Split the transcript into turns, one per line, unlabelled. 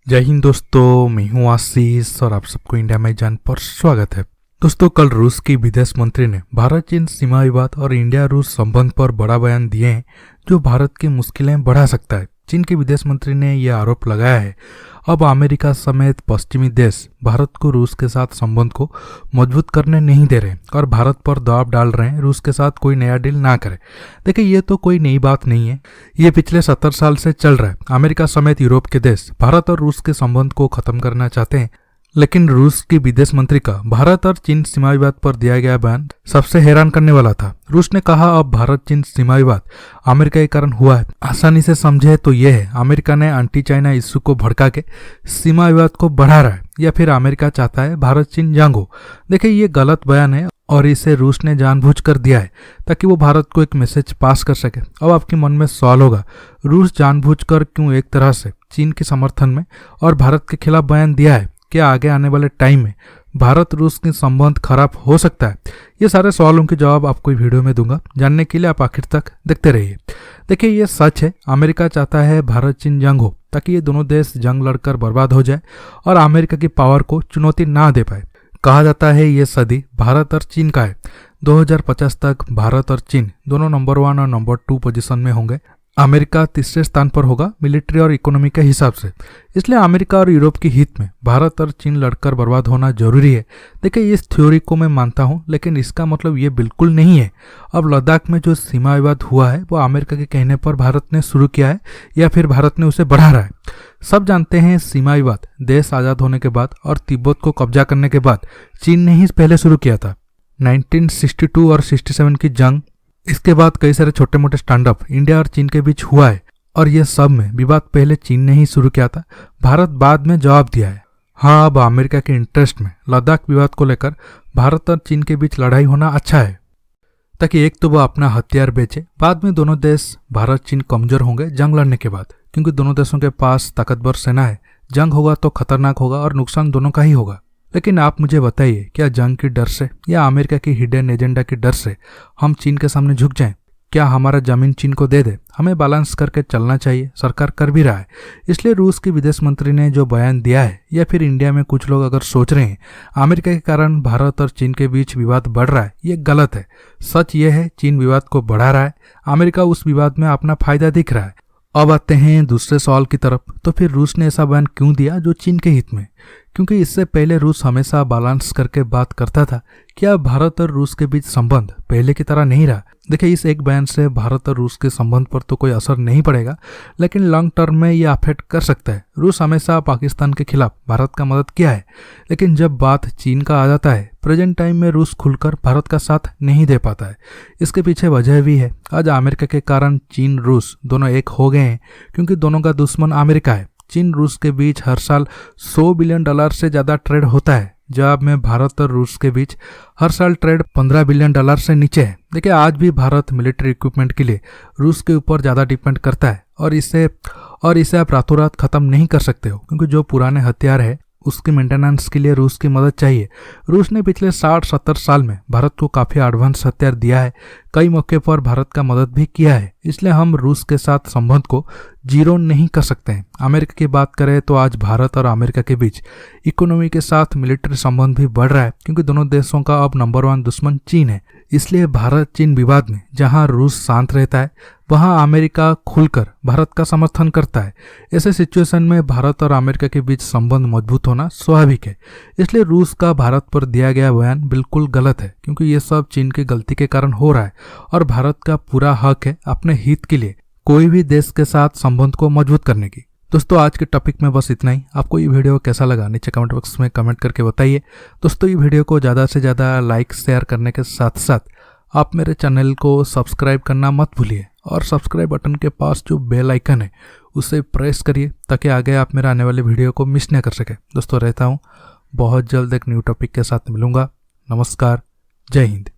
जय हिंद दोस्तों, मैं हूं आशीष और आप सबको इंडिया में जान पर स्वागत है। दोस्तों, कल रूस की विदेश मंत्री ने भारत चीन सीमा विवाद और इंडिया रूस संबंध पर बड़ा बयान दिए हैं जो भारत की मुश्किलें बढ़ा सकता है। चीन के विदेश मंत्री ने यह आरोप लगाया है अब अमेरिका समेत पश्चिमी देश भारत को रूस के साथ संबंध को मजबूत करने नहीं दे रहे और भारत पर दबाव डाल रहे हैं रूस के साथ कोई नया डील ना करे। देखिए, ये तो कोई नई बात नहीं है, ये पिछले 70 साल से चल रहा है। अमेरिका समेत यूरोप के देश भारत और रूस के संबंध को खत्म करना चाहते हैं, लेकिन रूस की विदेश मंत्री का भारत और चीन सीमा विवाद पर दिया गया बयान सबसे हैरान करने वाला था। रूस ने कहा अब भारत चीन सीमा विवाद अमेरिका के कारण हुआ है। आसानी से समझे तो यह है, अमेरिका ने एंटी चाइना इश्यू को भड़का के सीमा विवाद को बढ़ा रहा है, या फिर अमेरिका चाहता है भारत चीन जंग हो। देखिए, ये गलत बयान है और इसे रूस ने जानबूझकर दिया है ताकि वो भारत को एक मैसेज पास कर सके। अब आपके मन में सवाल होगा, रूस जानबूझकर क्यों एक तरह से चीन के समर्थन में और भारत के खिलाफ बयान दिया है? क्या आगे आने वाले टाइम में भारत रूस के संबंध खराब हो सकता है? ये सारे सवालों के जवाब आपको वीडियो में दूंगा। जानने के लिए आप आखिर तक देखते रहिए। देखिए, ये सच है, अमेरिका चाहता है भारत चीन जंग हो ताकि ये दोनों देश जंग लड़कर बर्बाद हो जाए और अमेरिका की पावर को चुनौती ना दे पाए। कहा जाता है ये सदी भारत और चीन का है। 2050 तक भारत और चीन दोनों नंबर 1 और नंबर 2 पोजीशन में होंगे। अमेरिका तीसरे स्थान पर होगा मिलिट्री और इकोनॉमी के हिसाब से। इसलिए अमेरिका और यूरोप के हित में भारत और चीन लड़कर बर्बाद होना जरूरी है। देखिए, इस थ्योरी को मैं मानता हूं, लेकिन इसका मतलब ये बिल्कुल नहीं है अब लद्दाख में जो सीमा विवाद हुआ है वो अमेरिका के कहने पर भारत ने शुरू किया है या फिर भारत ने उसे बढ़ा रहा है। सब जानते हैं सीमा विवाद देश आज़ाद होने के बाद और तिब्बत को कब्जा करने के बाद चीन ने ही पहले शुरू किया था। 1962 और 67 की जंग, इसके बाद कई सारे छोटे मोटे स्टैंड अप इंडिया और चीन के बीच हुआ है और ये सब में विवाद पहले चीन ने ही शुरू किया था, भारत बाद में जवाब दिया है। हाँ, अब अमेरिका के इंटरेस्ट में लद्दाख विवाद को लेकर भारत और चीन के बीच लड़ाई होना अच्छा है ताकि एक तो वह अपना हथियार बेचे, बाद में दोनों देश भारत चीन कमजोर होंगे जंग लड़ने के बाद, क्योंकि दोनों देशों के पास ताकतवर सेना है। जंग होगा तो खतरनाक होगा और नुकसान दोनों का ही होगा। लेकिन आप मुझे बताइए, क्या जंग की डर से या अमेरिका की हिडन एजेंडा की डर से हम चीन के सामने झुक जाएं? क्या हमारा जमीन चीन को दे दे? हमें बैलेंस करके चलना चाहिए, सरकार कर भी रहा है। इसलिए रूस के विदेश मंत्री ने जो बयान दिया है, या फिर इंडिया में कुछ लोग अगर सोच रहे हैं अमेरिका के कारण भारत और चीन के बीच विवाद बढ़ रहा है, ये गलत है। सच ये है, चीन विवाद को बढ़ा रहा है, अमेरिका उस विवाद में अपना फायदा दिख रहा है। अब आते हैं दूसरे सवाल की तरफ, तो फिर रूस ने ऐसा बयान क्यों दिया जो चीन के हित में? क्योंकि इससे पहले रूस हमेशा बैलेंस करके बात करता था। क्या भारत और रूस के बीच संबंध पहले की तरह नहीं रहा? देखिए, इस एक बयान से भारत और रूस के संबंध पर तो कोई असर नहीं पड़ेगा, लेकिन लॉन्ग टर्म में यह अफेक्ट कर सकता है। रूस हमेशा पाकिस्तान के खिलाफ भारत का मदद किया है, लेकिन जब बात चीन का आ जाता है प्रेजेंट टाइम में रूस खुलकर भारत का साथ नहीं दे पाता है। इसके पीछे वजह भी है, आज अमेरिका के कारण चीन रूस दोनों एक हो गए हैं, क्योंकि दोनों का दुश्मन अमेरिका है। चीन रूस के बीच हर साल $100 बिलियन से ज्यादा ट्रेड होता है, जवाब में भारत और रूस के बीच हर साल ट्रेड $15 बिलियन से नीचे है। देखिए, आज भी भारत मिलिट्री इक्विपमेंट के लिए रूस के ऊपर ज़्यादा डिपेंड करता है और इसे आप रातों रात खत्म नहीं कर सकते हो, क्योंकि जो पुराने हथियार है उसके मेंटेनेंस के लिए रूस की मदद चाहिए। रूस ने पिछले 60-70 साल में भारत को काफ़ी एडवांस हथियार दिया है, कई मौके पर भारत का मदद भी किया है। इसलिए हम रूस के साथ संबंध को जीरो नहीं कर सकते हैं। अमेरिका की बात करें तो आज भारत और अमेरिका के बीच इकोनॉमी के साथ मिलिट्री संबंध भी बढ़ रहा है, क्योंकि दोनों देशों का अब नंबर 1 दुश्मन चीन है। इसलिए भारत चीन विवाद में जहां रूस शांत रहता है, वहां अमेरिका खुलकर भारत का समर्थन करता है। ऐसे सिचुएशन में भारत और अमेरिका के बीच संबंध मजबूत होना स्वाभाविक है। इसलिए रूस का भारत पर दिया गया बयान बिल्कुल गलत है, क्योंकि ये सब चीन की गलती के कारण हो रहा है और भारत का पूरा हक है अपने हित के लिए कोई भी देश के साथ संबंध को मजबूत करने की। दोस्तों, आज के टॉपिक में बस इतना ही। आपको ये वीडियो कैसा लगा नीचे कमेंट बॉक्स में कमेंट करके बताइए। दोस्तों, ये वीडियो को ज़्यादा से ज़्यादा लाइक शेयर करने के साथ साथ आप मेरे चैनल को सब्सक्राइब करना मत भूलिए और सब्सक्राइब बटन के पास जो बेल आइकन है उसे प्रेस करिए ताकि आगे आप मेरे आने वाले वीडियो को मिस न कर सके। दोस्तों, रहता हूँ, बहुत जल्द एक न्यू टॉपिक के साथ मिलूंगा। नमस्कार, जय हिंद।